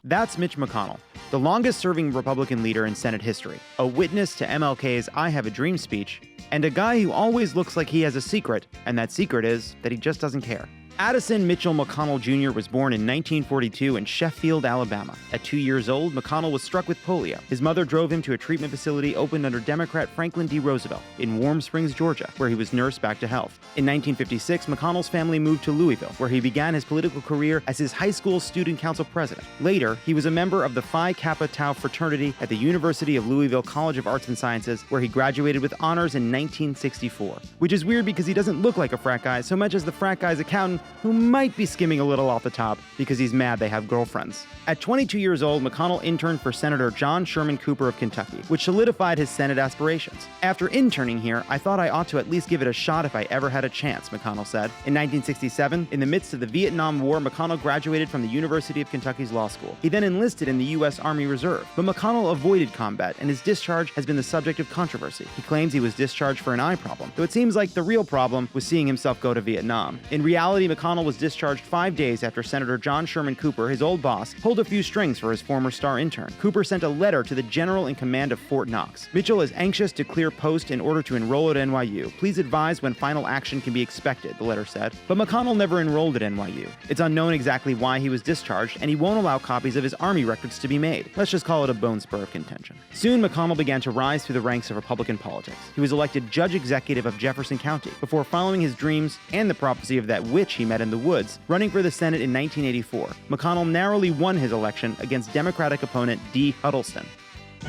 That's Mitch McConnell, the longest-serving Republican leader in Senate history, a witness to MLK's I Have a Dream speech, and a guy who always looks like he has a secret, and that secret is that he just doesn't care. Addison Mitchell McConnell Jr. was born in 1942 in Sheffield, Alabama. At 2 years old, McConnell was struck with polio. His mother drove him to a treatment facility opened under Democrat Franklin D. Roosevelt in Warm Springs, Georgia, where he was nursed back to health. In 1956, McConnell's family moved to Louisville, where he began his political career as his high school student council president. Later, he was a member of the Phi Kappa Tau fraternity at the University of Louisville College of Arts and Sciences, where he graduated with honors in 1964. Which is weird because he doesn't look like a frat guy so much as the frat guy's accountant, who might be skimming a little off the top because he's mad they have girlfriends. At 22 years old, McConnell interned for Senator John Sherman Cooper of Kentucky, which solidified his Senate aspirations. After interning here, I thought I ought to at least give it a shot if I ever had a chance, McConnell said. In 1967, in the midst of the Vietnam War, McConnell graduated from the University of Kentucky's law school. He then enlisted in the U.S. Army Reserve, but McConnell avoided combat, and his discharge has been the subject of controversy. He claims he was discharged for an eye problem, though it seems like the real problem was seeing himself go to Vietnam. In reality, McConnell was discharged 5 days after Senator John Sherman Cooper, his old boss, pulled a few strings for his former star intern. Cooper sent a letter to the general in command of Fort Knox. Mitchell is anxious to clear post in order to enroll at NYU. Please advise when final action can be expected, the letter said. But McConnell never enrolled at NYU. It's unknown exactly why he was discharged, and he won't allow copies of his Army records to be made. Let's just call it a bone spur of contention. Soon, McConnell began to rise through the ranks of Republican politics. He was elected judge executive of Jefferson County before following his dreams and the prophecy of that witch he met in the woods, running for the Senate in 1984. McConnell narrowly won his election against Democratic opponent Dee Huddleston.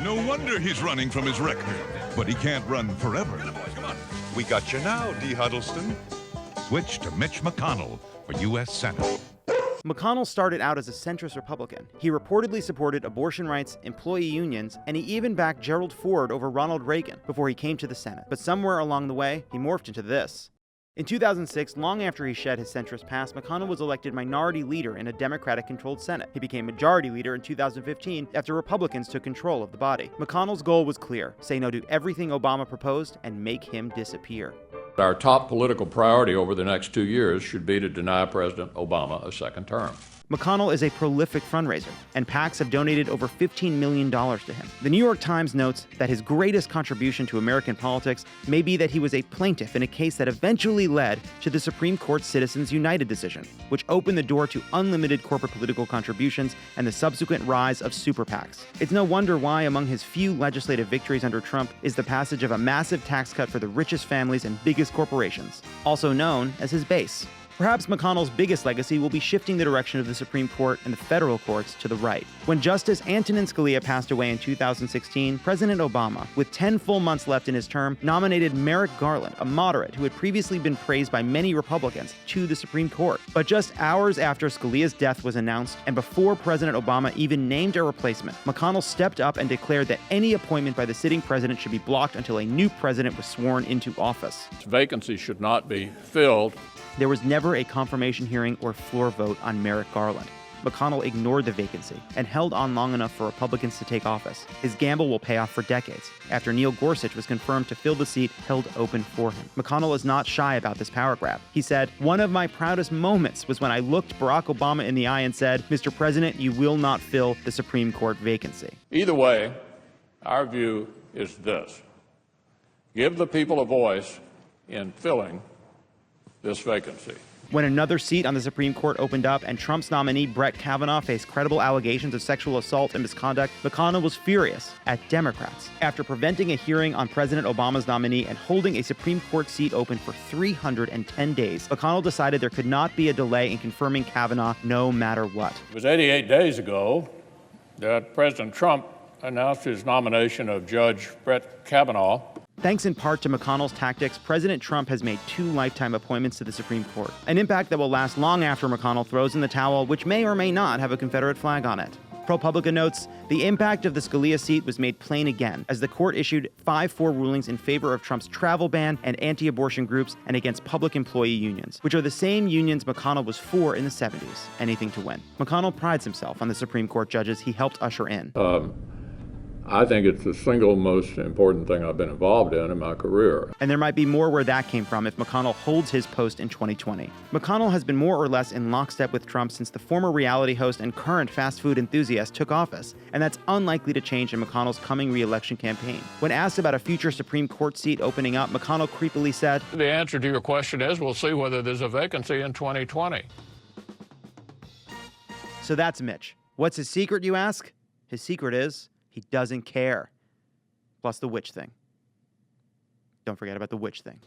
No wonder he's running from his record, but he can't run forever. We got you now, Dee Huddleston. Switch to Mitch McConnell for U.S. Senate. McConnell started out as a centrist Republican. He reportedly supported abortion rights, employee unions, and he even backed Gerald Ford over Ronald Reagan before he came to the Senate. But somewhere along the way, he morphed into this. In 2006, long after he shed his centrist past, McConnell was elected minority leader in a Democratic-controlled Senate. He became majority leader in 2015 after Republicans took control of the body. McConnell's goal was clear: say no to everything Obama proposed and make him disappear. Our top political priority over the next 2 years should be to deny President Obama a second term. McConnell is a prolific fundraiser, and PACs have donated over $15 million to him. The New York Times notes that his greatest contribution to American politics may be that he was a plaintiff in a case that eventually led to the Supreme Court's Citizens United decision, which opened the door to unlimited corporate political contributions and the subsequent rise of super PACs. It's no wonder why among his few legislative victories under Trump is the passage of a massive tax cut for the richest families and biggest corporations, also known as his base. Perhaps McConnell's biggest legacy will be shifting the direction of the Supreme Court and the federal courts to the right. When Justice Antonin Scalia passed away in 2016, President Obama, with 10 full months left in his term, nominated Merrick Garland, a moderate who had previously been praised by many Republicans, to the Supreme Court. But just hours after Scalia's death was announced, and before President Obama even named a replacement, McConnell stepped up and declared that any appointment by the sitting president should be blocked until a new president was sworn into office. Vacancies should not be filled. There was never a confirmation hearing or floor vote on Merrick Garland. McConnell ignored the vacancy and held on long enough for Republicans to take office. His gamble will pay off for decades, after Neil Gorsuch was confirmed to fill the seat held open for him. McConnell is not shy about this power grab. He said, "One of my proudest moments was when I looked Barack Obama in the eye and said, 'Mr. President, you will not fill the Supreme Court vacancy.'" Either way, our view is this: give the people a voice in filling this vacancy. When another seat on the Supreme Court opened up and Trump's nominee Brett Kavanaugh faced credible allegations of sexual assault and misconduct, McConnell was furious at Democrats. After preventing a hearing on President Obama's nominee and holding a Supreme Court seat open for 310 days, McConnell decided there could not be a delay in confirming Kavanaugh no matter what. It was 88 days ago that President Trump announced his nomination of Judge Brett Kavanaugh. Thanks in part to McConnell's tactics, President Trump has made 2 lifetime appointments to the Supreme Court, an impact that will last long after McConnell throws in the towel, which may or may not have a Confederate flag on it. ProPublica notes, the impact of the Scalia seat was made plain again as the court issued 5-4 rulings in favor of Trump's travel ban and anti-abortion groups and against public employee unions, which are the same unions McConnell was for in the 70s. Anything to win. McConnell prides himself on the Supreme Court judges he helped usher in. I think it's the single most important thing I've been involved in my career. And there might be more where that came from if McConnell holds his post in 2020. McConnell has been more or less in lockstep with Trump since the former reality host and current fast food enthusiast took office, and that's unlikely to change in McConnell's coming re-election campaign. When asked about a future Supreme Court seat opening up, McConnell creepily said, The answer to your question is we'll see whether there's a vacancy in 2020. So that's Mitch. What's his secret, you ask? His secret is he doesn't care. Plus the witch thing. Don't forget about the witch thing.